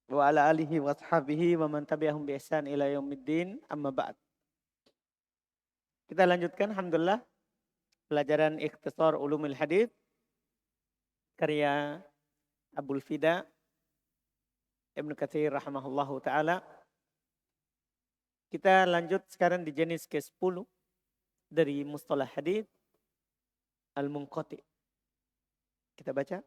wa ala alihi wa ashabihi wa man tabi'ahum bi ihsan ila yaumiddin, amma ba'd. Kita lanjutkan alhamdulillah pelajaran Ikhtisar Ulumul Hadis karya Abul Fida Ibnu Katsir rahimahullahu taala. Kita lanjut sekarang di jenis ke-10 dari mustalah hadis al-munqati. Kita baca.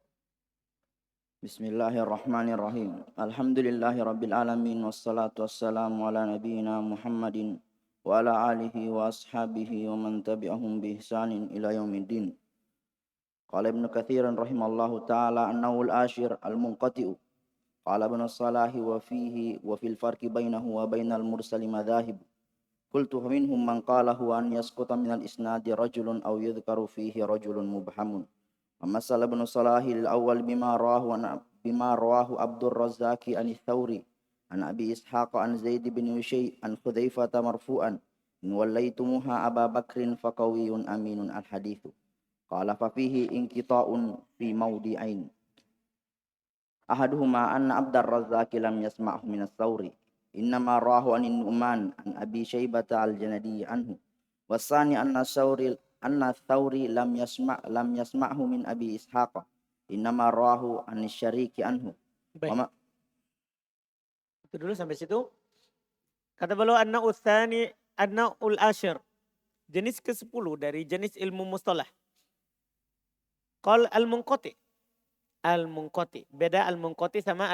Bismillahirrahmanirrahim. Alhamdulillahirabbil alamin wassalatu wassalamu ala nabiyyina Muhammadin wa ala alihi wa ashabihi wa man tabi'ahum bi ihsanin ila yaumiddin. Qala Ibnu Katsir rahimallahu taala annahu al-ashir al-munqati'u. Qala Ibnu Salah wa fihi wa fil farqi bainahu wa bainal mursali madhahib. Qultu minhum man qala huwa an yasquta minal isnadi rajulun aw yudhkaru fihi rajulun mubhamun. ومثل ابن صلاح الأول بما رواه عبد الرزاق عن الثوري عن أبي إسحاق عن زيد بن يشيء عن حذيفة مرفوعا إن وليتموها أبا بكر فقوي أمين الحديث قال ففيه انقطاع في موضعين أحدهما أن عبد الرزاق لم يسمعه من الثوري إنما رواه عن النعمان عن أبي شيبة الجندي عنه والثاني أن الثوري لم يسمعه من أبي إسحاق إنما رواه عن الشريك عنه. Baik. Itu dulu sampai situ. Kata beliau an-na'ul ashir. Jenis ke-10 dari jenis ilmu mustalah. Qal al-munqati. Al-munqati. Beda al-munqati sama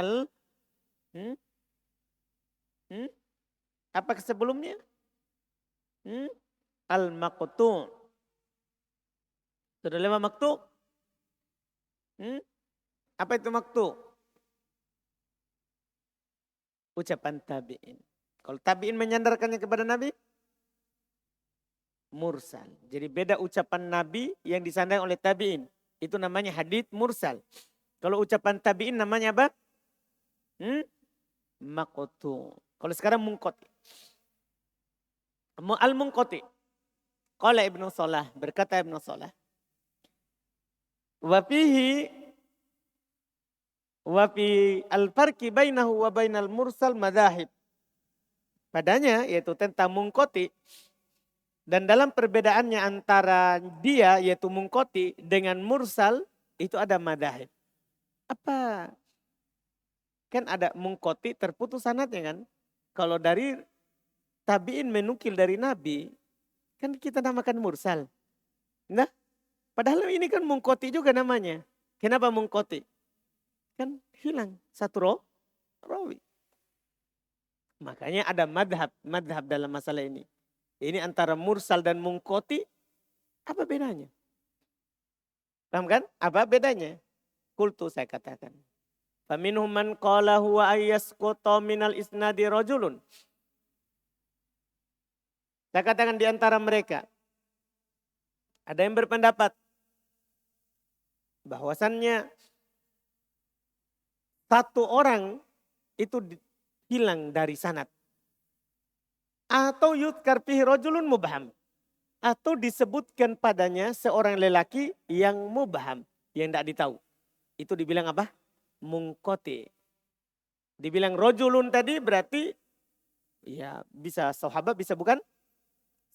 apa sebelumnya? Al-maqtu'. Sudah lewat maktu? Apa itu maktu? Ucapan tabi'in. Kalau tabi'in menyandarkannya kepada Nabi, mursal. Jadi beda ucapan Nabi yang disandarkan oleh tabi'in. Itu namanya hadits mursal. Kalau ucapan tabi'in namanya apa? Maqtu. Kalau sekarang munqati. Al-munqati. Qala Ibnu Salah, berkata Ibnu Salah. Wa fi al-farqi bainahu wa bainal mursal madahib. Padanya yaitu tentang munqati dan dalam perbedaannya antara dia yaitu munqati dengan mursal itu ada madahib. Apa? Kan ada munqati terputus sanadnya kan? Kalau dari tabi'in menukil dari Nabi kan kita namakan mursal. Nah, padahal ini kan munqati juga namanya. Kenapa munqati? Kan hilang satu rawi. Makanya ada madhab dalam masalah ini. Ini antara mursal dan munqati, apa bedanya? Paham kan? Apa bedanya? Qultu saya katakan. Faminhum man qala huwa ayyasquta minal isnadi rajulun. Saya katakan di antara mereka. Ada yang berpendapat bahwasannya satu orang itu hilang dari sanad. Atau yudhkar fihi rajulun mubham. Atau disebutkan padanya seorang lelaki yang mubham. Yang tidak ditahu. Itu dibilang apa? Munqati. Dibilang rajulun tadi berarti ya bisa sahabat bisa bukan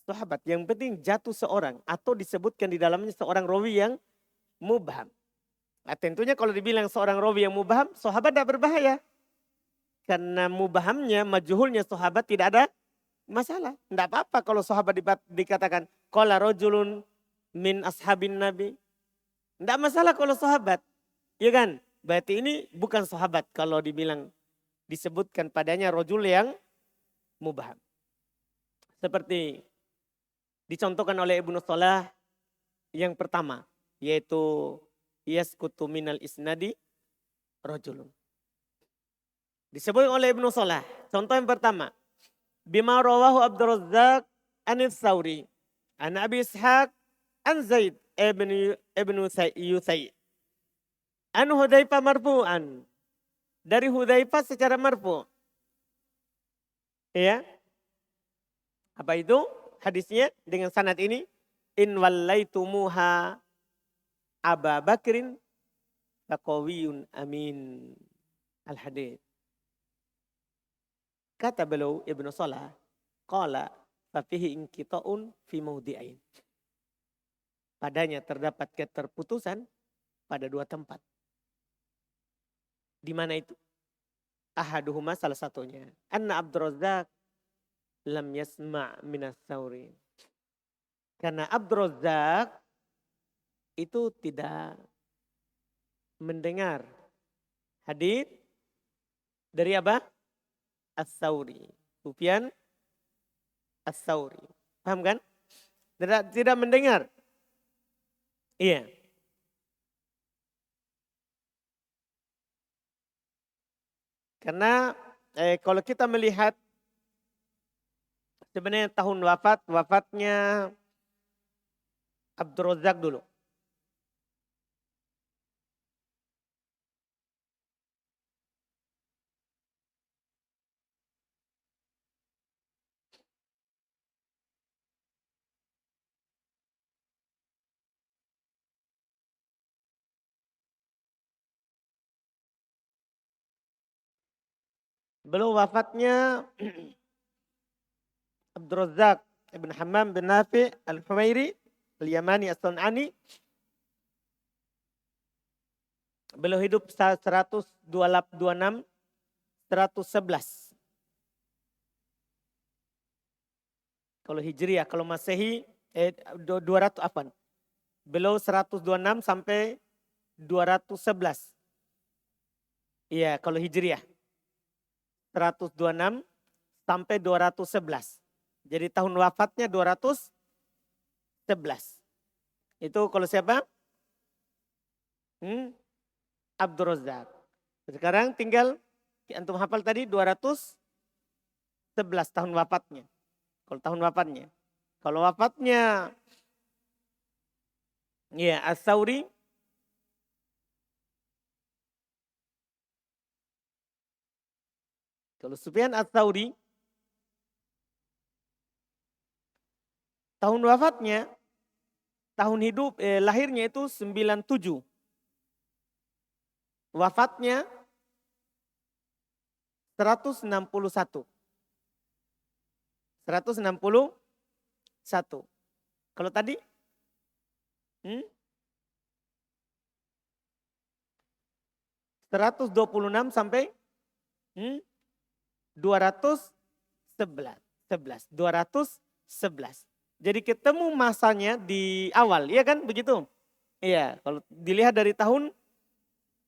sahabat. Yang penting jatuh seorang. Atau disebutkan di dalamnya seorang rawi yang mubham. Nah, tentunya kalau dibilang seorang rawi yang mubham, sahabat tidak berbahaya. Karena mubhamnya, majhulnya sahabat tidak ada masalah. Tidak apa-apa kalau sahabat dikatakan qala rajulun min ashabin nabi. Tidak masalah kalau sahabat. Ya kan? Berarti ini bukan sahabat kalau dibilang disebutkan padanya rajul yang mubham. Seperti dicontohkan oleh Ibnu Salah yang pertama. Yaitu yaskutu minal isnadi rajulun. Disebut oleh Ibnu Salah. Contoh yang pertama. Bima rawahu Abdur Razzaq anil Thawri. An Abi Ishaq an Zaid ibnu Yusay. An Hudzaifah marfu'an. Dari Hudzaifah secara marfu'. Ya. Apa itu? Hadisnya dengan sanad ini. In wallaitumuha Aba Bakrin faqawiyun amin. Al-hadits. Kata beliau Ibnu Salah, qala fafihi inqita'un fi mawdi'ain. Padanya terdapat keterputusan pada dua tempat. Di mana itu? Ahaduhuma salah satunya. Anna Abdurrazzaq lam yasma' minas Tsauri. Karena Abdurrazzaq itu tidak mendengar hadis dari apa? As-Tsauri. Sufyan As-Tsauri. Paham kan? Tidak mendengar. Iya. Karena kalau kita melihat sebenarnya tahun wafatnya Abdurrazzaq dulu. Belum wafatnya Abdurrazzaq ibn Hammam bin Nafi al-Humairi al-Yamani as-Sun'ani. Beliau hidup 126, 111. Kalau Hijriah, kalau Masehi 200 apa? Beliau 126 sampai 211. Iya, kalau Hijriah 126 sampai 211. Jadi tahun wafatnya 211. Itu kalau siapa? Abdurrazzaq. Sekarang tinggal antum hafal tadi 211 tahun wafatnya. Kalau tahun wafatnya. Kalau wafatnya ya As-Tsauri kalau Sufyan Ats-Tsauri tahun wafatnya, tahun hidup, lahirnya itu 97. Wafatnya 161. 161. Kalau tadi? 126 sampai 211. 211. Jadi ketemu masanya di awal, iya kan begitu? Iya, kalau dilihat dari tahun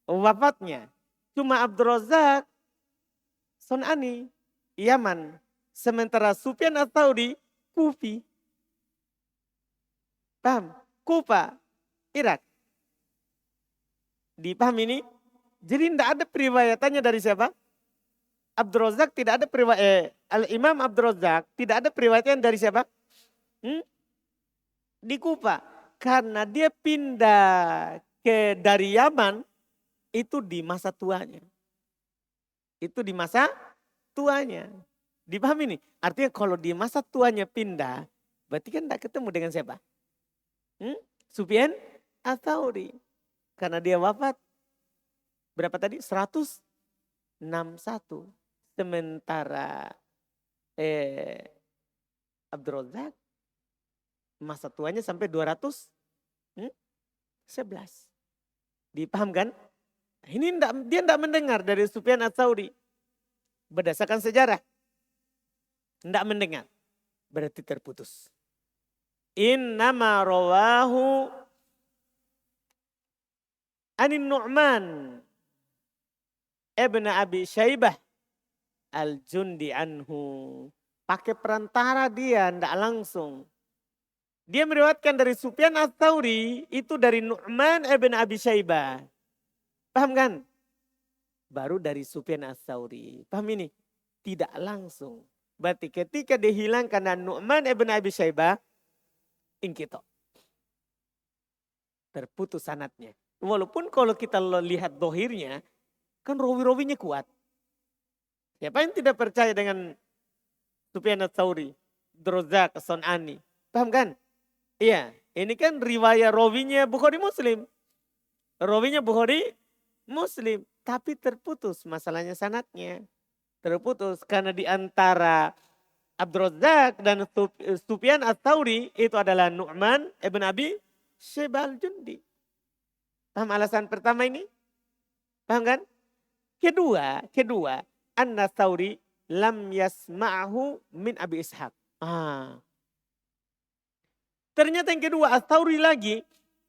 wafatnya. Cuma Abdurrazzaq Sun'ani, Yaman. Sementara Sufyan Ats-Tsauri, Kufi. Paham? Kufa, Irak. Dipaham ini? Jadi tidak ada periwayatannya dari siapa? Abdurrazzaq tidak ada periwayat. Al-Imam Abdurrazzaq tidak ada periwayatan dari siapa? Di Kufa. Karena dia pindah dari Yaman itu di masa tuanya. Itu di masa tuanya. Dipahami ini? Artinya kalau di masa tuanya pindah, berarti kan tidak ketemu dengan siapa? Sufyan Ats-Tsauri. Karena dia wafat berapa tadi? 161. Sementara Abdurrazzaq masa tuanya sampai 211. Dipahamkan? Ini dia tidak mendengar dari Sufyan Ats-Tsauri. Berdasarkan sejarah. Tidak mendengar. Berarti terputus. Innama rawahu anin Nu'man ibn Abi Syaibah al-Jundi anhu. Pakai perantara dia, tidak langsung. Dia meriwayatkan dari Sufyan Ats-Tsauri itu dari Nu'man ibn Abi Syaibah. Paham kan? Baru dari Sufyan Ats-Tsauri. Paham ini? Tidak langsung. Berarti ketika dihilangkan dan Nu'man ibn Abi Syaibah, ingkito. Terputus sanadnya. Walaupun kalau kita lihat dohirnya, kan rawi-rawinya kuat. Siapa yang tidak percaya dengan Sufyan Ats-Tsauri, Abdurrazzaq As-Sun'ani? Paham kan? Iya, ini kan riwayat rawinya Bukhari Muslim. Rawinya Bukhari Muslim, tapi terputus masalahnya sanadnya. terputus. Karena di antara Abdurrazzaq dan Sufyan Ats-Tsauri itu adalah Nu'man ibn Abi Syaibah Al-Jundi. Paham alasan pertama ini? Paham kan? Kedua, An-Tsauri lam yasma'hu min Abi Ishaq. Ternyata yang kedua, Ats-Tsauri lagi,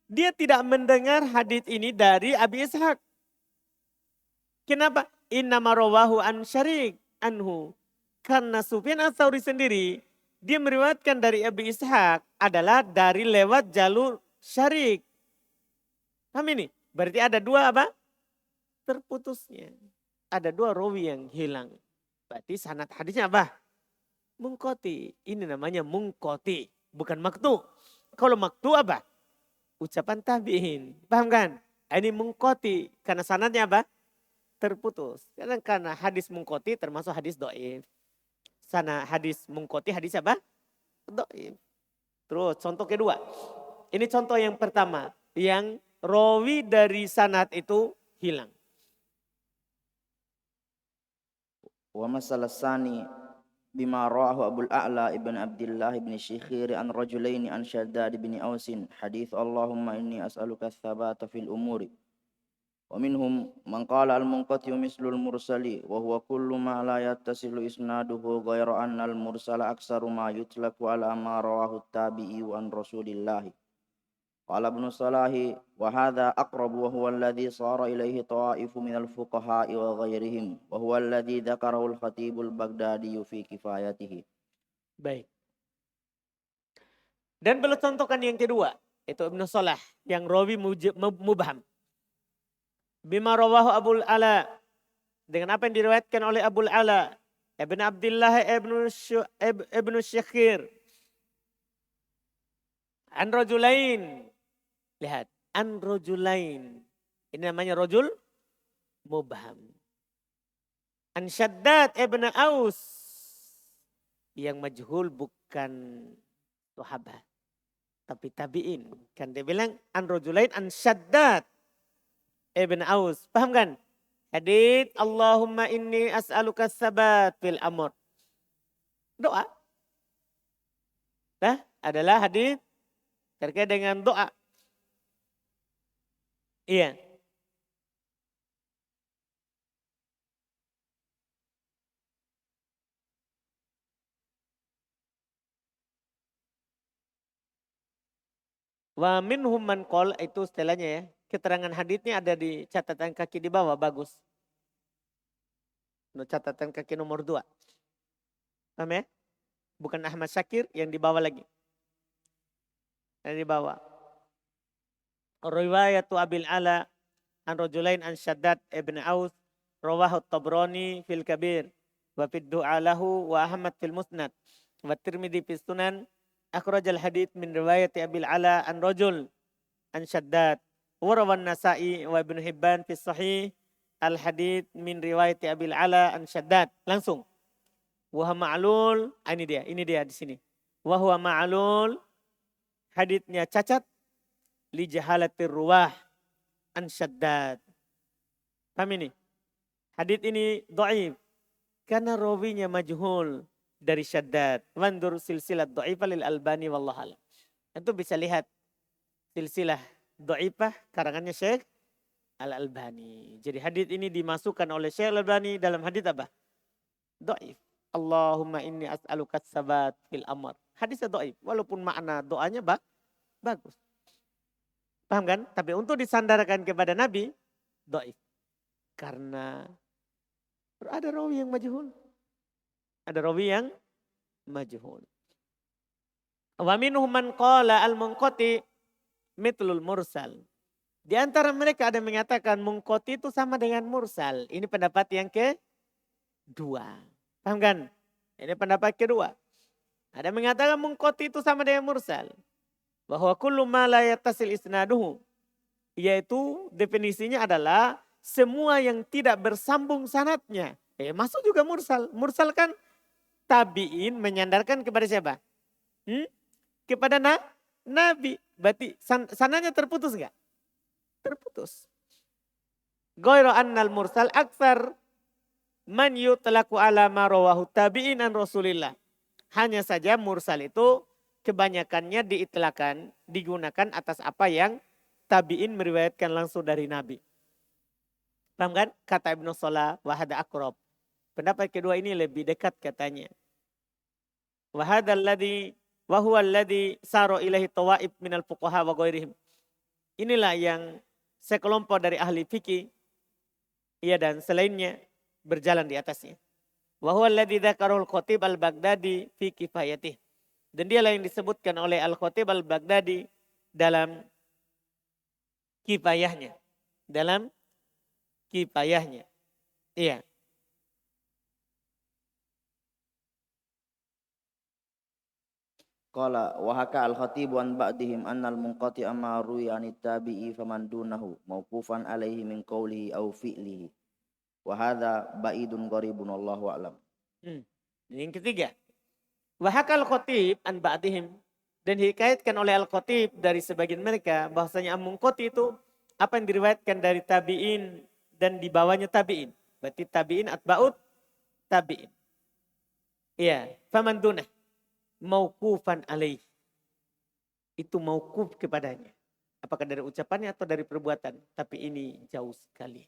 dia tidak mendengar hadis ini dari Abi Ishaq. Kenapa? Innama rawahu an Syarik anhu. Karena Sufyan Ats-Tsauri sendiri, dia meriwayatkan dari Abi Ishaq adalah dari lewat jalur Syarik. Paham ini? Berarti ada dua apa? Terputusnya. Ada dua rawi yang hilang. Berarti sanad hadisnya apa? Mungkoti. Ini namanya mungkoti. Bukan maktu. Kalau maktu apa? Ucapan tabi'in. Paham kan? Ini mungkoti. Karena sanadnya apa? Terputus. Karena hadis mungkoti termasuk hadis do'if. Sana hadis mungkoti hadis apa? Do'if. Terus contoh kedua. Ini contoh yang pertama. Yang rawi dari sanad itu hilang. Wa masalah sani bima rawahu Abul A'la ibn Abdullah ibn Syikhir an rajulaini an Shaddad ibn Ausin hadits Allahumma inni as'aluka ats-tsabata fil umuri. Wa minhum man qala al-munqati mislul mursali wa huwa kullu ma la yattasilu isnaduhu ghayra anna al-mursala aktsaru ma yutlaqu ala ma rawahu at-tabi'i an Rasulillah. Qala Ibnu Salahi wa hadha aqrab wa huwa alladhi sara ilayhi ta'ifu minal fuqaha'i wa ghairihim wa huwa alladhi dzakarahu al-Khatib al-Baghdadi fi kifayatihi. Baik. Dan beliau contohkan yang kedua, itu Ibnu Salah yang rawi mubham. Bima rawahu Abul Ala, dengan apa yang diriwayatkan oleh Abul Ala Ibn Abdullah Ibn Syikhir an rajulain. Lihat, an rajulain. Ini namanya rajul mubham. An Shaddad ibn Aus. Yang majhul bukan sahabat, tapi tabi'in. Kan dia bilang an rajulain an Shaddad ibn Aus. Paham kan? Hadits Allahumma inni as'aluka sabat fil amr. Doa. Nah, adalah hadis terkait dengan doa. Iya. Wa minhum man qol, itu setelahnya ya. Keterangan hadisnya ada di catatan kaki di bawah, bagus. Catatan kaki nomor 2. Paham ya? Bukan Ahmad Syakir, yang di bawah lagi. Yang di bawah. Riwayatu Abil Ala an rajulain an Shaddad ibn Aus rawahu Tabrani fil Kabir wa fid du'a lahu wa Ahmad fil Musnad wa Tirmidzi fis Sunan akhrajal hadits min riwayati Abil Ala an rajul an Shaddad wa rawan Nasa'i wa Ibnu Hibban fis Sahih al hadits min riwayati Abil Ala an Shaddad. Langsung. Wa ma'lul, ini dia di sini. Wa huwa ma'lul, haditsnya cacat li jahalatir ruwah an Shaddad. Paham ini? Hadits ini dhaif karena rawinya majhul dari Shaddad. Wandur silsilah dhaifah lil Albani wallahu alam. Itu bisa lihat silsilah dhaifah karangannya Syekh Al-Albani. Jadi hadits ini dimasukkan oleh Syekh Al-Albani dalam hadits apa? Dhaif. Allahumma inni as'aluka sabat fil amr. Hadisnya dhaif walaupun makna doanya bagus. Paham kan? Tapi untuk disandarkan kepada Nabi, dhaif. Karena ada rawi yang majhul. Ada rawi yang majhul. Wa minhum man qala al-munqati mitlul mursal. Di antara mereka ada yang mengatakan munqati itu sama dengan mursal. Ini pendapat yang kedua. Paham kan? Ini pendapat kedua. Ada yang mengatakan munqati itu sama dengan mursal. Bahwa kullu ma la yattasil isnaduhu, yaitu definisinya adalah semua yang tidak bersambung sanadnya. Masuk juga mursal. Mursal kan tabi'in menyandarkan kepada siapa? Kepada Nabi. Berarti sanadnya terputus enggak? Terputus. Ghairu annal mursal aktsar man yutlaqu ala ma rawahu tabi'in an Rasulillah. Hanya saja mursal itu kebanyakannya diitlakan, digunakan atas apa yang tabi'in meriwayatkan langsung dari Nabi. Paham kan? Kata Ibnu Salah, wahada akrob. Pendapat kedua ini lebih dekat katanya. Wahada alladhi, wahuwa alladhi saro ilahi tawaib minal fuqaha wa ghairihim. Inilah yang sekelompok dari ahli fikih, ia dan selainnya berjalan di atasnya. Wa huwa alladzi dzakarul Khatib al-Baghdadi fi kifayatih. Dan dialah yang disebutkan oleh Al-Khatib al-Baghdadi dalam kifayahnya. Dalam kifayahnya. Iya. Qala wa haka al-Khatib an ba'dihim anna al-munqati amma ruwi an tabi'i faman dunahu mauqufan alaihi min qawlihi aw fi'lihi. Wa hadha ba'idun gharibun wallahu a'lam. Yang ketiga, wahakal Khatib an ba'dihim, dan dikaitkan oleh Al-Khatib dari sebagian mereka bahwasanya Am-Munqati itu apa yang diriwayatkan dari tabi'in dan di bawahnya tabi'in. Berarti tabi'in atba'ut tabi'in. Iya, faman dunah mauqufan alaih. Itu mauquf kepadanya. Apakah dari ucapannya atau dari perbuatan? Tapi ini jauh sekali.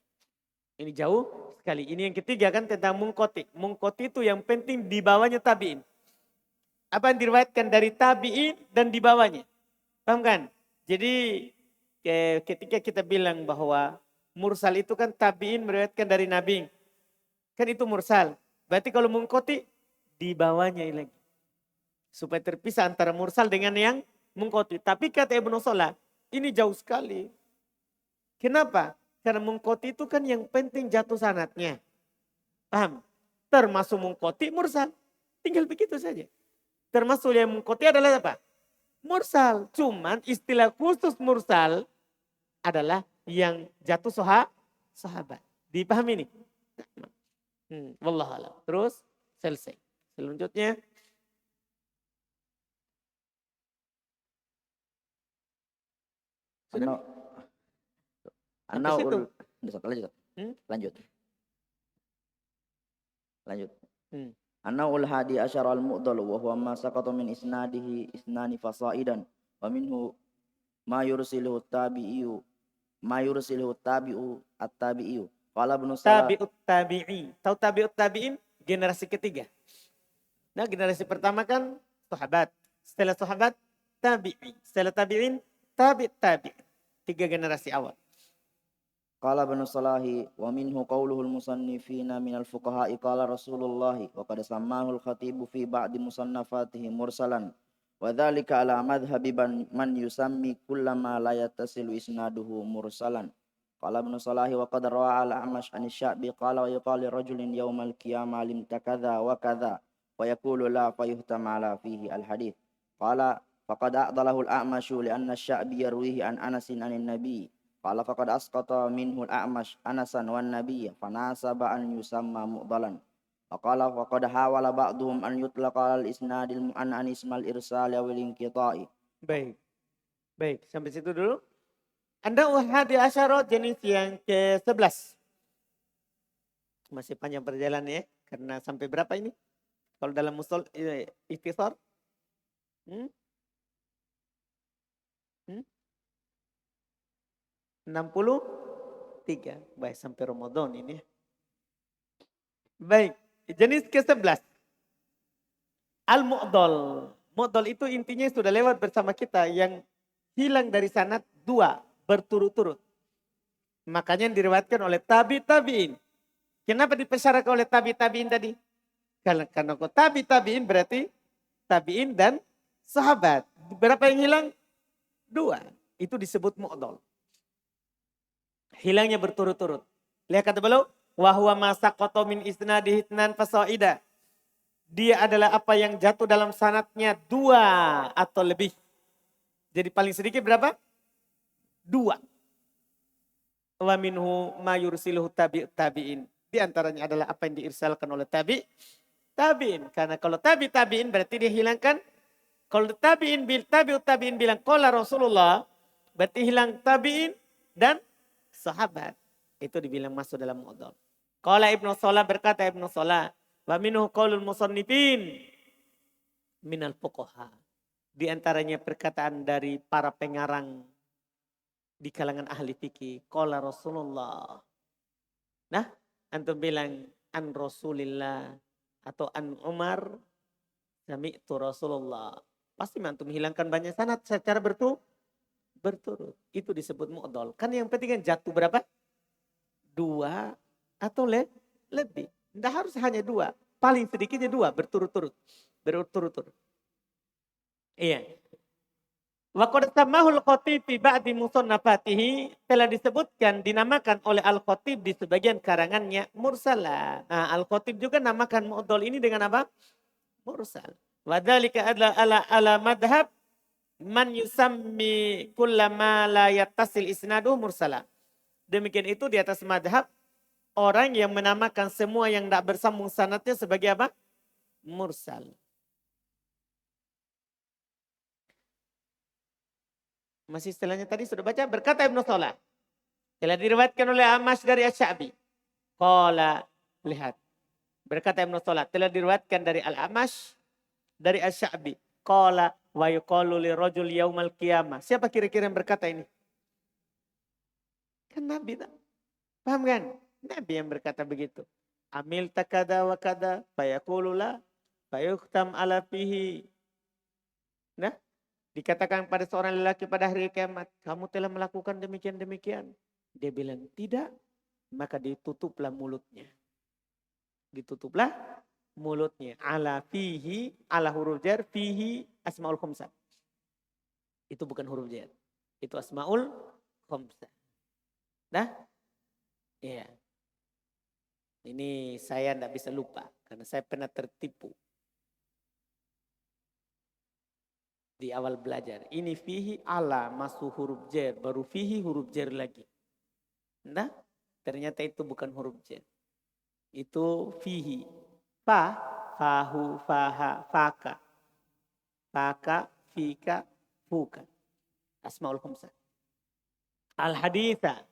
Ini jauh sekali. Ini yang ketiga kan tentang mungkoti. Mungkoti itu yang penting di bawahnya tabi'in. Apa yang diriwayatkan dari tabi'in dan di bawahnya. Paham kan? Jadi ketika kita bilang bahwa mursal itu kan tabi'in meriwayatkan dari Nabi. Kan itu mursal. Berarti kalau mungkoti di bawahnya lagi. Supaya terpisah antara mursal dengan yang mungkoti. Tapi kata Ibnu Salah, ini jauh sekali. Kenapa? Karena mungkoti itu kan yang penting jatuh sanadnya. Paham? Termasuk mungkoti mursal. Tinggal begitu saja. Termasuk yang mungkoti adalah apa? Mursal. Cuman istilah khusus mursal adalah yang jatuh sahabat. Dipahami ini? Wallahualam. Terus selesai. Selanjutnya. Sudah? Lanjut. An-naw'ul hadi asyara al-mu'dal wa huwa ma saqata min isnadihi isnani fasaidan wa minhu ma yursiluhu tabi'u at-tabi'u. Qala Ibnu Salah. Tabi'ut tabi'i. Tahu tabi'ut tabi'in? Generasi ketiga. Nah, generasi pertama kan sahabat. Setelah sahabat tabi'i. Setelah tabi'in tabi'in. 3 generasi awal. Qala Ibnu Salahi wa minhu qawluhul musannifina minal fuqaha'i qala Rasulullah wa qad sammahu al-khatibu fi ba'di musannafatihi mursalan wa dhalika ala madhhabi man yusammi kullama la yattasilu isnaduhu mursalan. Qala Ibnu Salahi wa qad rawa al-A'mash an Sya'bi qala wa yuqalu rajulin yawmal qiyamah limta kadza wa kadza wa yaqulu la fayuhtam ala fihi al-hadith. Qala faqad a'dalahu al-A'mashu li anna Sya'bi yarwihi an Anasin anin Nabi. Qala faqad asqata minhu al-A'mash Anasan wan Nabiyya fanasaba an yusamma mu'dalan. Qala faqad hawala ba'duhum an yutlaqa al-isnadil an ismal irsal wal inqita'i. Baik, sampai situ dulu. Anda hadi asyara jenis yang ke-11. Masih panjang perjalanan ya, karena sampai berapa ini? Kalau dalam mushal ikhtisar? 63. Baik, sampai Ramadan ini. Baik, jenis ke-11. Al-Mu'dal. Mu'dal itu intinya sudah lewat bersama kita yang hilang dari sanad 2 berturut-turut. Makanya yang diriwayatkan oleh tabi'in. Kenapa dipersyaratkan oleh tabi'in tadi? Karena kok tabi'in berarti tabi'in dan sahabat. Berapa yang hilang? 2. Itu disebut mu'dal. Hilangnya berturut-turut. Lihat kata beliau, wa huwa ma saqata min isnadihi itnan fasaida. Dia adalah apa yang jatuh dalam sanadnya 2 atau lebih. Jadi paling sedikit berapa? 2. Wa minhu ma yursiluhu tabi'in. Di antaranya adalah apa yang diirsalkan oleh tabi'in. Karena kalau tabi'in berarti dia hilangkan. Kalau tabi'in bilang qala Rasulullah, berarti hilang tabi'in dan sahabat. Itu dibilang masuk dalam mu'dal. Qala Ibnu Salah, berkata Ibnu Salah, wa minhu qaulul musannifin minal fuqaha. Di antaranya perkataan dari para pengarang di kalangan ahli fikih. Qala Rasulullah. Nah, antum bilang an Rasulillah atau an Umar sami'tu Rasulullah. Pasti antum hilangkan banyak sanad secara berturut. Itu disebut mu'dhal. Kan yang penting kan jatuh berapa? 2 atau lebih. Tidak harus hanya 2. Paling sedikitnya 2 berturut-turut. Berturut-turut. Iya. Wa qad samahul Khatib fi ba'di musannafatihi, telah disebutkan dinamakan oleh Al-Khatib di sebagian karangannya mursala. Nah, Al-Khatib juga namakan mu'dhal ini dengan apa? Mursal. Wa dzalika ala madhab man yusammi kullama la yattasil isnaduhu mursala. Demikian itu di atas madhab orang yang menamakan semua yang tidak bersambung sanadnya sebagai apa? Mursal. Masih istilahnya tadi sudah baca. Berkata Ibnu Salah. Telah diriwayatkan oleh Amash dari Asy-Sya'bi. Qala, lihat. Berkata Ibnu Salah. Telah diriwayatkan dari Al-Amash dari Asy-Sya'bi. Qala wa yuqalu li rajul yaumal qiyamah. Siapa kira-kira yang berkata ini? Kan Nabi tak? Paham kan? Nabi yang berkata begitu. Amil takada wa kada fayaqulula fayukhtam ala fihi. Nah, dikatakan pada seorang lelaki pada hari kiamat, kamu telah melakukan demikian-demikian. Dia bilang tidak, maka ditutuplah mulutnya. Ditutuplah mulutnya. Ala fihi, ala huruf jar, fihi asmaul khamsah. Itu bukan huruf jar. Itu asmaul khamsah. Nah, iya. Ini saya tidak bisa lupa, karena saya pernah tertipu. Di awal belajar. Ini fihi ala masuk huruf jar. Baru fihi huruf jar lagi. Nah, ternyata itu bukan huruf jar. Itu fihi. Fa, fahu, faha, faka. Faka, fika, fuka. Asmaul khamsah. Al-haditha.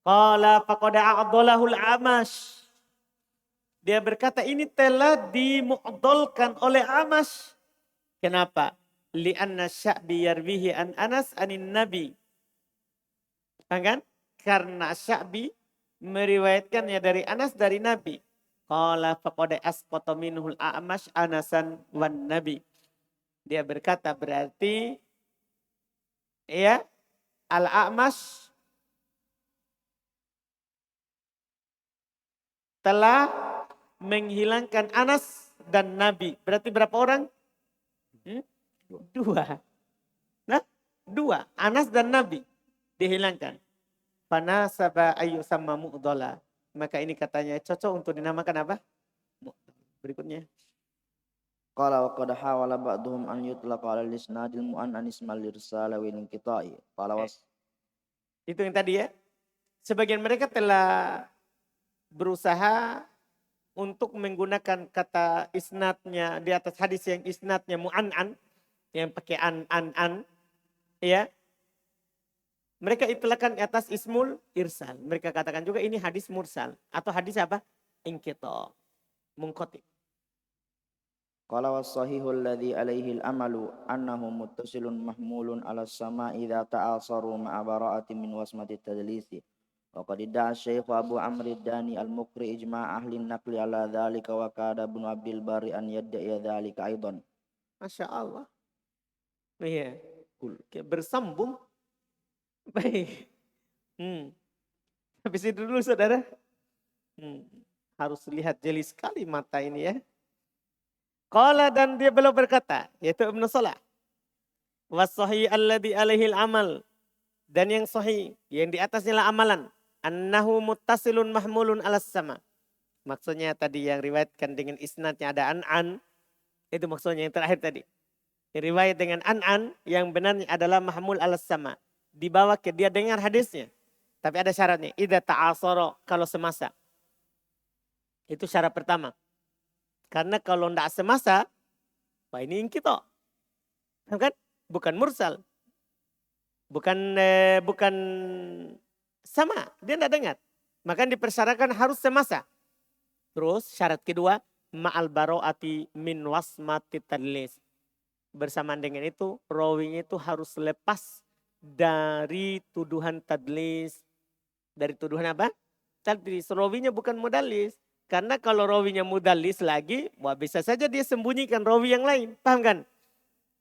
Qala faqada a'dolahul Amash. Dia berkata ini telah dimu'dolkan oleh Amash. Kenapa? Li'anna Sya'bi yarwihi an Anas anin Nabi. Kan? Karena Sya'bi meriwayatkannya dari Anas dari Nabi. Qala faqad asqata minhul A'mash Anasan wan Nabi. Dia berkata berarti ya Al-A'mash telah menghilangkan Anas dan Nabi. Berarti berapa orang? 2. Nah, 2. Anas dan Nabi dihilangkan. Fanasaba ayu sama mu'dhala. Maka ini katanya cocok untuk dinamakan apa? Berikutnya. Qala wa qad hawala ba'duhum an yutlaqa 'ala al-isnadil mu'annan ismal irsal wa inqita'i. Qala was. Itu yang tadi ya. Sebagian mereka telah berusaha untuk menggunakan kata isnadnya di atas hadis yang isnadnya mu'an'an. Yang pakai an. Ya. Mereka itlaqkan atas ismul irsal. Mereka katakan juga ini hadis mursal. Atau hadis apa? Inqita. Munqati. Qala was sahihul ladzi alaihi al-amalu annahu muttasilun mahmulun 'ala as-sama' idza ta'asaru ma'a bara'atin min wasmati tadlisi. Wa qad idda'a Syekh Abu Amr ad-Dani al-Muqri ijma' ahli an-naqli 'ala dzalika wa kada Ibnu Abdul Bari an yadda'i dzalika aidan. Masya Allah. Iya. Bersambung. Baik. Habis itu dulu saudara. Harus lihat jeli sekali mata ini ya. Qala dan dia belum berkata. Yaitu Ibnu Salah. Was-sahih alladhi alaihil amal. Dan yang sahih. Yang di atasnya lah amalan. Annahu muttasilun mahmulun alas sama. Maksudnya tadi yang riwayatkan dengan isnadnya ada an. Itu maksudnya yang terakhir tadi. Riwayat dengan an yang benarnya adalah mahmul alas sama. Dibawa ke dia dengar hadisnya. Tapi ada syaratnya. Idza ta'asara kalau semasa. Itu syarat pertama. Karena kalau tidak semasa. Wah ini inqita. Kan? Bukan mursal. Bukan sama. Dia tidak dengar. Maka dipersyaratkan harus semasa. Terus syarat kedua, ma'al baro'ati min wasmati tadlis. Bersamaan dengan itu, rawinya itu harus lepas dari tuduhan tadlis. Dari tuduhan apa? Tadlis. Rawinya bukan mudallis. Karena kalau rawinya mudallis lagi, wah bisa saja dia sembunyikan rawi yang lain. Paham kan?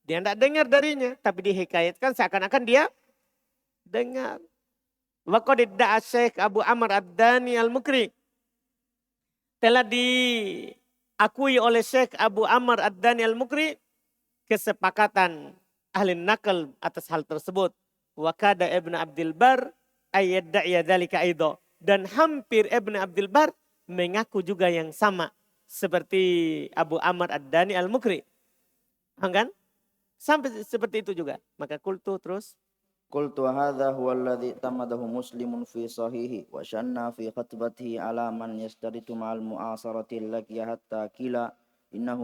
Dia tidak dengar darinya, tapi dihikayatkan seakan-akan dia dengar. Wa qad idda'a Syekh Abu Amr Ad-Dani Al-Mukri. Telah diakui oleh Syekh Abu Amr Ad-Dani Al-Mukri kesepakatan ahli nakal atas hal tersebut. Wa kada Ibn Abdul Bar ayyadda'iya dzalika aidha. Dan hampir Ibn Abdul Bar mengaku juga yang sama seperti Abu Amr Ad-Dani Al-Mukri. Kan? Sampai seperti itu juga. Maka kultu terus. قلت هذا هو الذي اعتمده مسلم في صحيحه وشن في خطبته على من يشترط مع المعاصرة التي حتى كلا إنه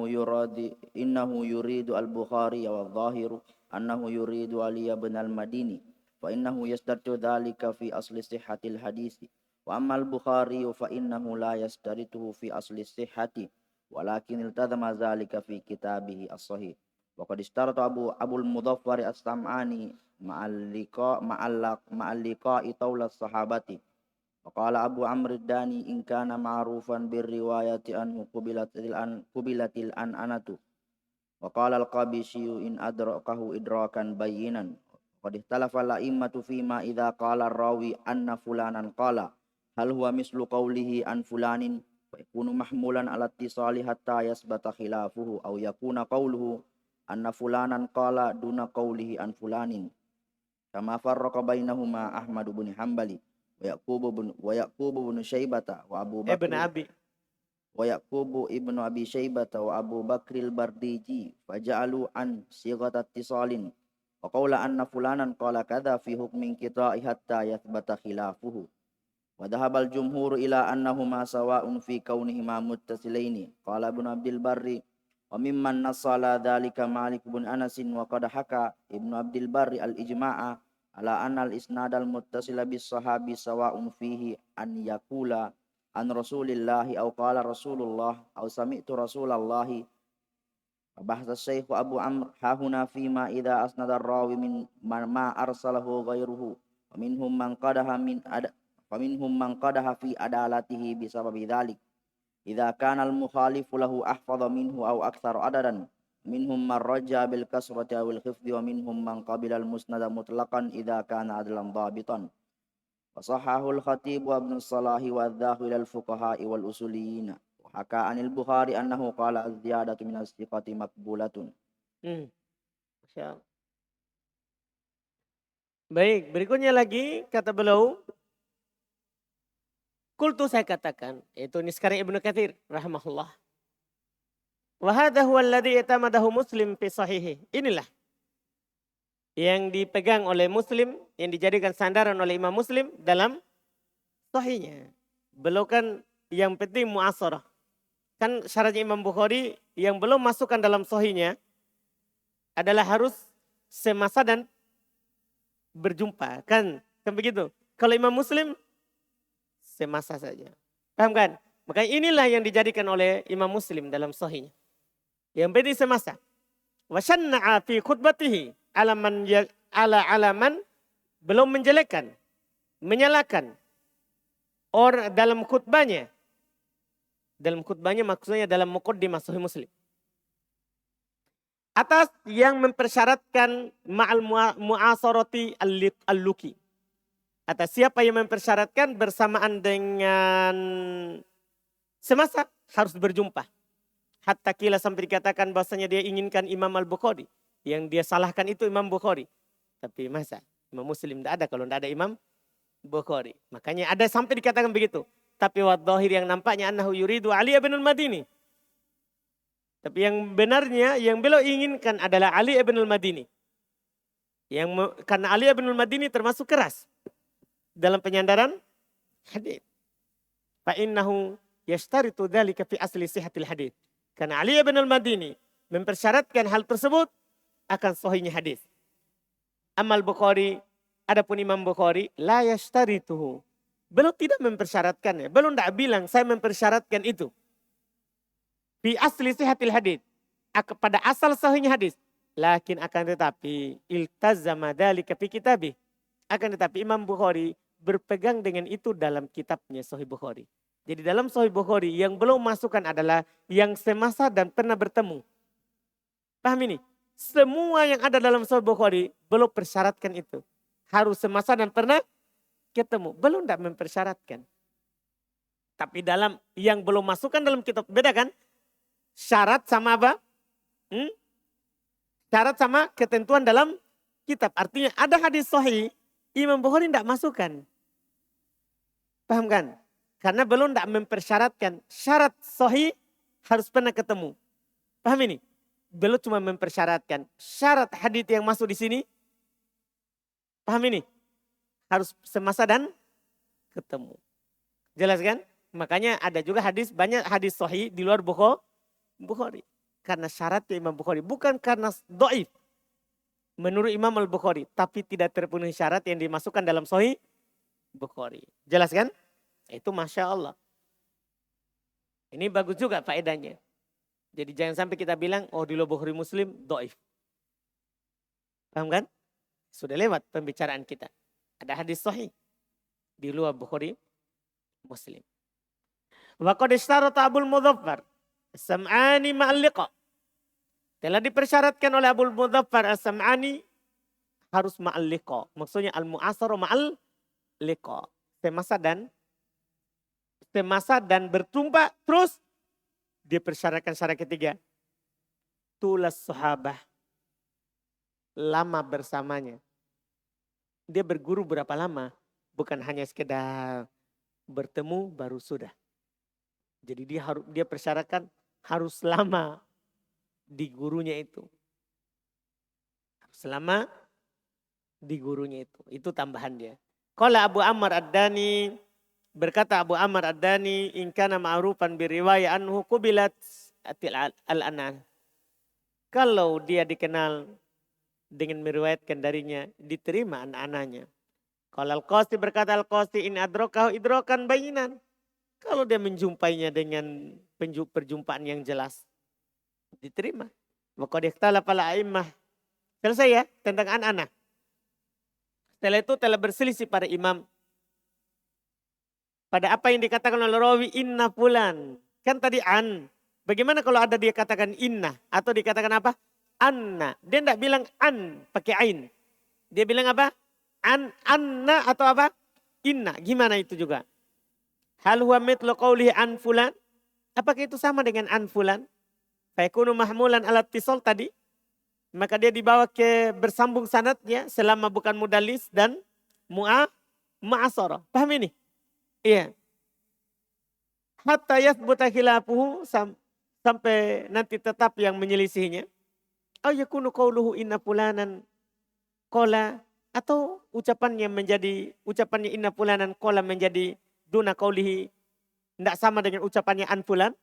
يريد البخاري والظاهر أنه يريد علي بن المديني فإنه يشترط ذلك في أصل صحة الحديث وأما البخاري فإنه لا يشترطه في أصل الصحة ولكن التزم ذلك في كتابه الصحيح وقد اشترط أبو المظفر السمعاني مع اللقاء طول الصحابة وقال أبو عمرو الداني إن كان معروفا بالرواية عنه قبلت الأنعنة وقال القابشي إن أدركه إدراكا بينا وقد اختلف الأئمة فيما إذا قال الراوي أن فلانا قال هل هو مثل قوله عن فلان فيكون محمولا على اتصال حتى يثبت خلافه أو يكون قوله أن فلانا قال دون قوله عن فلان كما فرق بينهما أحمد بن حنبل ويعقوب بن شيبة وأبو بكر ويعقوب ابن أبي شيبة وأبو بكر البرديجي فجعلوا عن صيغة اتصال وقول أن فلانا قال كذا في حكم انقطاع حتى يثبت خلافه وذهب الجمهور إلى أنهما سواء في كونهما متصلين قال ابن عبد البر وممن نص على ذلك مالك بن أنس وقد حكى ابن عبد البر الإجماع على أن الإسناد المتصل بالصحابي سواء فيه أن يقول عن رسول الله أو قال رسول الله أو سمعت رسول الله فبحث الشيخ أبو عمرو ها هنا فيما إذا أسند الراوي من ما أرسله غيره ومنهم من قدح في عدالته بسبب ذلك إذا كان المخالف له أحفظ منه أو أكثر عددا منهم من رجع بالكسرة أو الخفض ومنهم من قبل المسند مطلقا إذا كان عدلا ضابطا وصححه الخطيب وابن الصلاح والذاه إلى الفقهاء والأصوليين وحكى عن البخاري أنه قال الزيادة من الثقة مقبولة. Baik, berikutnya lagi kata beliau, kultu saya katakan, yaitu ini sekarang Ibnu Katsir rahimahullah. Wa hadha huwa alladhi i'tamadahu Muslim fi sahihi. Inilah yang dipegang oleh Muslim, yang dijadikan sandaran oleh Imam Muslim dalam sahihnya. Beliau kan yang penting mu'asarah. Kan syaratnya Imam Bukhari yang belum masukkan dalam sahihnya adalah harus semasa dan berjumpa. Kan begitu. Kalau Imam Muslim semasa saja. Paham kan? Maka inilah yang dijadikan oleh Imam Muslim dalam sahihnya. Yang penting semasa. Wa syanna'a fi khutbatihi alaman belum menjelekkan, menyalahkan orang dalam khutbahnya. Dalam khutbahnya maksudnya dalam muqaddimah Sahih Muslim. Atas yang mempersyaratkan ma'al mu'asarati al-luki. Atas siapa yang mempersyaratkan bersamaan dengan semasa harus berjumpa. Hatta kila sampai dikatakan bahasanya dia inginkan Imam Al-Bukhari. Yang dia salahkan itu Imam Bukhari. Tapi masa Imam Muslim tidak ada kalau tidak ada Imam Bukhari. Makanya ada sampai dikatakan begitu. Tapi wadhahir yang nampaknya annahu yuridu Ali ibn al-Madini. Tapi yang benarnya yang beliau inginkan adalah Ali ibn al-Madini. Karena Ali ibn al-Madini termasuk keras dalam penyandaran hadis. Fa innahu yashtaritu dzalika fi asli sihhatil hadis. Karena Ali ibn al-Madini mempersyaratkan hal tersebut akan sahihnya hadis. Amal Bukhari, adapun Imam Bukhari la yashtarituhu. Beliau tidak mempersyaratkannya. Beliau tidak bilang saya mempersyaratkan itu. Fi asli sihatil hadis. Pada asal sahihnya hadis. Lakin akan tetapi iltazama dzalika fi kitabih. Akan tetapi Imam Bukhari berpegang dengan itu dalam kitabnya Sahih Bukhari. Jadi dalam Sahih Bukhari yang belum masukkan adalah yang semasa dan pernah bertemu. Paham ini? Semua yang ada dalam Sahih Bukhari belum persyaratkan itu. Harus semasa dan pernah ketemu. Belum tidak mempersyaratkan. Tapi dalam yang belum masukkan dalam kitab. Beda kan? Syarat sama apa? Syarat sama ketentuan dalam kitab. Artinya ada hadis sahih. Imam Bukhari tidak masukkan. Paham kan? Karena belum tidak mempersyaratkan. Syarat sahih harus pernah ketemu. Paham ini? Belum cuma mempersyaratkan. Syarat hadis yang masuk di sini. Paham ini? Harus semasa dan ketemu. Jelas kan? Makanya ada juga hadis, banyak hadis sahih di luar Bukhari. Karena syaratnya Imam Bukhari. Bukan karena do'if. Menurut Imam Al-Bukhari. Tapi tidak terpenuhi syarat yang dimasukkan dalam sahih Bukhari. Jelas kan? Itu Masya Allah. Ini bagus juga faedahnya. Jadi jangan sampai kita bilang, oh di luar Bukhari Muslim do'if. Paham kan? Sudah lewat pembicaraan kita. Ada hadis sahih di luar Bukhari Muslim. Wa qad ishtarata Abul Mudzaffar As-Sam'ani ma'al liqa. Telah dipersyaratkan oleh Abul Mudzaffar As-Sam'ani harus ma'al liqa. Maksudnya al-mu'asara ma'al liqa. Semasa dan bertumpah. Terus dia persyaratkan syarat ketiga. Tulas sahabah. Lama bersamanya. Dia berguru berapa lama? Bukan hanya sekedar bertemu baru sudah. Jadi dia persyaratkan harus lama di gurunya itu. Harus lama di gurunya itu. Itu tambahan dia. Qala Abu Amr Ad-Dani, berkata Abu Amr Ad-Dani, in kana ma'rufan bi riwayah anhu qubilat al-anan. Kalau dia dikenal dengan meriwayatkan darinya, diterima anak-anaknya. Kalau Al-Qasti, berkata Al-Qasti, in adrokahu idrokan bayinan. Kalau dia menjumpainya dengan perjumpaan yang jelas, diterima. Maka dia telah pala a'immah. Selesai ya tentang anak-anak. Setelah itu telah berselisih pada imam. Pada apa yang dikatakan oleh rawi inna fulan. Kan tadi an. Bagaimana kalau ada dia katakan inna atau dikatakan apa? Anna. Dia tidak bilang an pakai ain. Dia bilang apa? Anna atau apa? Inna. Gimana itu juga? Hal huwa mithlu qawlihi an fulan? Apakah itu sama dengan an fulan? Fayakunu mahmulan alat tisol tadi. Maka dia dibawa ke bersambung sanadnya selama bukan mudalis dan mu'asara. Paham ini? Iya. Hatta yathbuta khilafuhu sampai nanti tetap yang menyelisihinya. Ayakunu qawluhu inna fulanan qala, atau ucapannya inna fulanan qala menjadi duna qawlihi, tidak sama dengan ucapannya an fulan.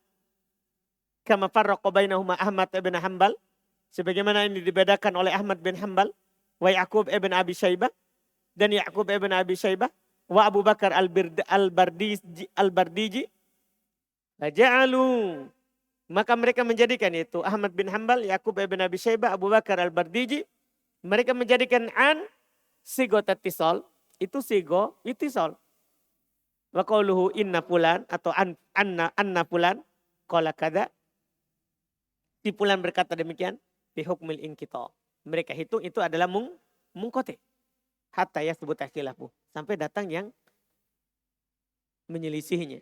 Kama farraqa bainahuma Ahmad ibn Hanbal, sebagaimana ini dibedakan oleh Ahmad bin Hanbal, wa Ya'qub ibn Abi Syaibah, dan Ya'qub ibn Abi Syaibah, wa Abu Bakar al-Bardiji, ja'alu, maka mereka menjadikan itu Ahmad bin Hanbal, Ya'qub ibn Abi Syaibah, Abu Bakar al-Bardiji, mereka menjadikan an sigo tatisol, itu sigo itisol. Wa qauluhu inna fulan atau anna fulan qala kada. Si fulan berkata demikian, bi hukmil inqita. Mereka hitung itu adalah mungkote. Hatta yasbut khilafu, sampai datang yang menyelisihinya.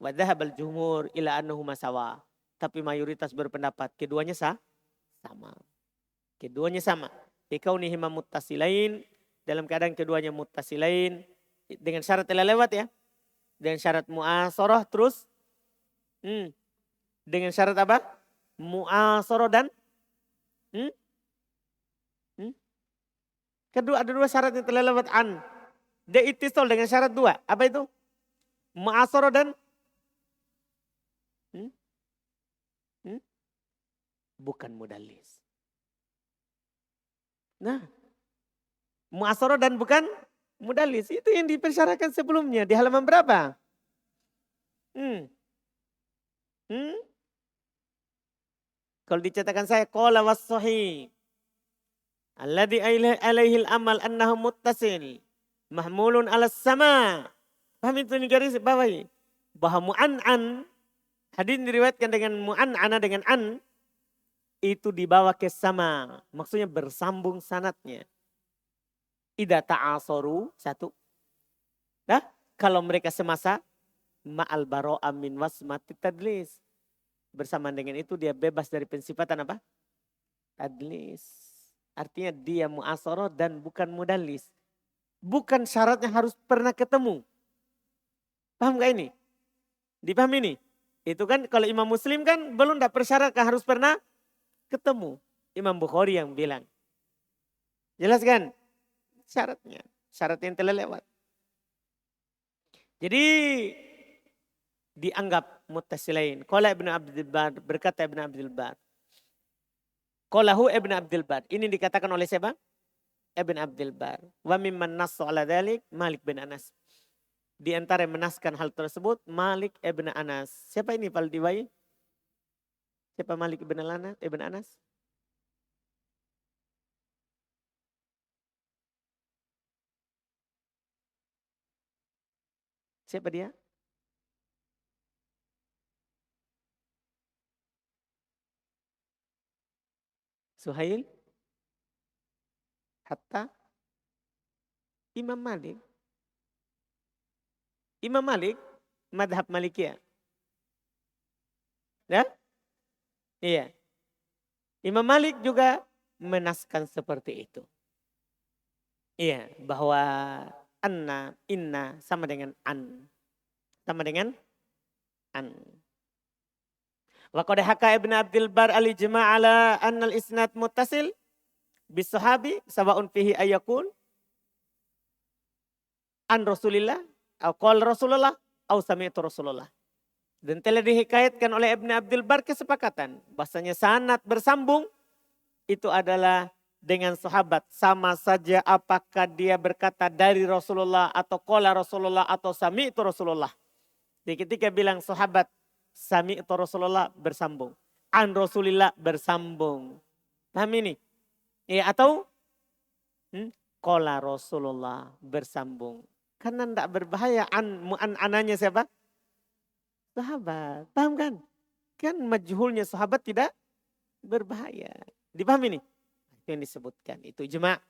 Wa dhahabal jumhur ila annahuma sawa. Tapi mayoritas berpendapat keduanya sama. Keduanya sama. Bikaunihima muttasilain, dalam keadaan keduanya muttasilain, dengan syarat telah lewat ya. Dengan syarat mu'asarah terus. Dengan syarat apa? Mu'asarah dan kedua, ada dua syarat yang telah lewat an. Dia itisol dengan syarat dua. Apa itu? Mu'asarah dan bukan mudallis. Nah, mu'asarah dan bukan Mudallis itu yang dipersyaratkan sebelumnya di halaman berapa? Hmm. Hmm? Kalau dicetakan saya qala was-sahih alladhi alaihi al-amal annahu muttasil mahmulun 'ala sama. Paham itu nih garis bawahi? Bahwa mu'an'an hadis diriwayatkan dengan mu'an'ana dengan an itu dibawa ke sama. Maksudnya bersambung sanatnya. Ida ta'asoru satu. Nah, kalau mereka semasa ma'al baro'a min wasmati tadlis. Bersamaan dengan itu dia bebas dari pensifatan apa? Tadlis. Artinya dia mu'asoroh dan bukan mudallis. Bukan syaratnya harus pernah ketemu. Paham gak ini? Dipahami ini? Itu kan kalau Imam Muslim kan belum tak persyaratkan harus pernah ketemu. Imam Bukhari yang bilang. Jelas kan? Syaratnya. Syarat yang telah lewat. Jadi dianggap muttasilain. Qala Ibnu Abdul Bar, berkata Ibnu Abdul Bar. Qalahu Ibnu Abdul Bar. Ini dikatakan oleh siapa? Ibnu Abdul Bar. Wa mimman nassu ala dzalik Malik bin Anas. Di antara yang menaskan hal tersebut Malik ibn Anas. Siapa ini Pak Diwai? Siapa Malik ibn Anas? Siapa dia? Suhail? Hatta? Imam Malik? Imam Malik? Madhab Malikiyah? Ya? Iya. Imam Malik juga menaskan seperti itu. Iya, bahwa anna, inna sama dengan an. Sama dengan an. Wa qad haka Ibnu Abdul Bar al-ijma' ala anna al-isnad muttasil bis sahabi sawa'un fihi ayakun an Rasulillah atau qala Rasulullah atau sami'tu Rasulullah. Dan telah dihikayatkan oleh Ibnu Abdul Bar kesepakatan bahasanya sanad bersambung itu adalah dengan sahabat. Sama saja apakah dia berkata dari Rasulullah atau qala Rasulullah atau sami'tu Rasulullah. Jadi ketika bilang sahabat sami'tu Rasulullah bersambung. An Rasulillah bersambung. Paham ini? Ya, atau qala Rasulullah bersambung. Karena tidak berbahaya ananya siapa? Sahabat. Paham kan? Kan majhulnya sahabat tidak berbahaya. Dipahami nih? Itu yang disebutkan. Itu ijma'.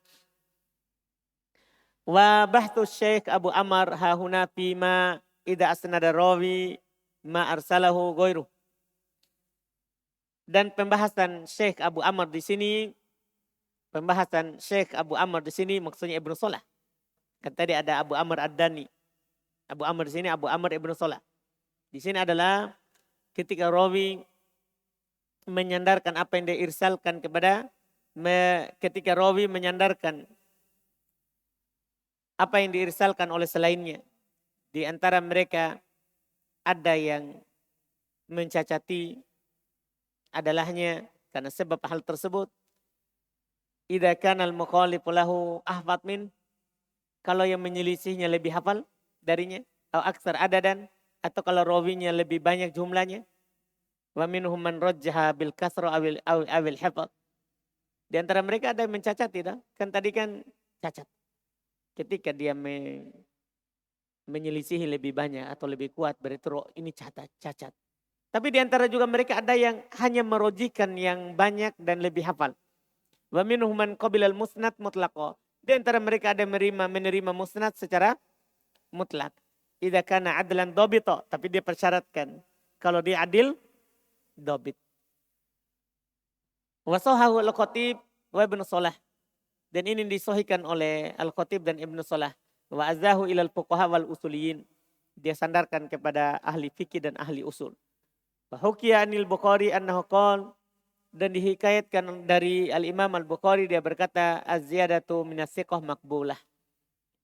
Wa bahtu Syekh Abu Amr hahuna fima idza asnada rawi ma arsalahu ghairu. Dan pembahasan Syekh Abu Amr di sini maksudnya Ibnu Salah. Kan tadi ada Abu Amr Ad-Dani. Abu Amr di sini Abu Amr Ibnu Salah. Di sini adalah ketika rawi menyandarkan apa yang diirsalkan ketika rawi menyandarkan apa yang diirsalkan oleh selainnya. Di antara mereka ada yang mencacati adalahnya karena sebab hal tersebut. Idza kana al-mukhalifu lahu ahfad min, kalau yang menyelisihnya lebih hafal darinya, atau aksar adadan, atau kalau rawinya lebih banyak jumlahnya. Wa minhum man rajjaha bil kasra awil hifdz. Di antara mereka ada yang mencacat tidak? Kan tadi kan cacat. Ketika dia menyelisihi lebih banyak atau lebih kuat berarti ini cacat. Tapi di antara juga mereka ada yang hanya merojikan yang banyak dan lebih hafal. Wa minhum man qabilal musnad mutlaqo. Di antara mereka ada yang menerima musnad secara mutlak. Idza kana adlan dhabita, tapi dia persyaratkan kalau dia adil dhabit. Wa sahahu al-Khatib wa Ibnu Shalah. Dan ini disahihkan oleh Al-Khatib dan Ibnu Shalah. Wa azahu ilal fuqaha wal usuliyin. Dia sandarkan kepada ahli fikih dan ahli usul. Wa hukiya anil Bukhari annahu qala, dan dihikayatkan dari Al-Imam Al-Bukhari dia berkata az-ziyadatu minas thiqah maqbulah.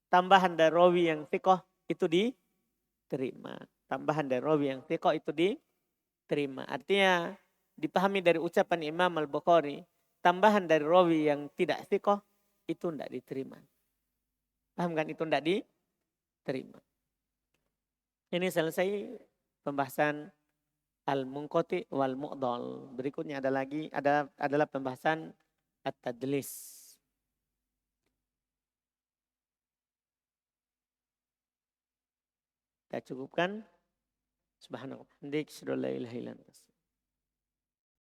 Tambahan dari rawi yang thiqah itu diterima. Tambahan dari rawi yang thiqah itu diterima. Artinya dipahami dari ucapan Imam Al-Bukhari, tambahan dari rawi yang tidak thiqah itu tidak diterima. Paham kan, itu tidak diterima. Ini selesai pembahasan al-munqati wal mu'dal. Berikutnya adalah pembahasan at-tadlis. Kita cukupkan. Subhanallah. Asyhadu an la ilaha illa anta.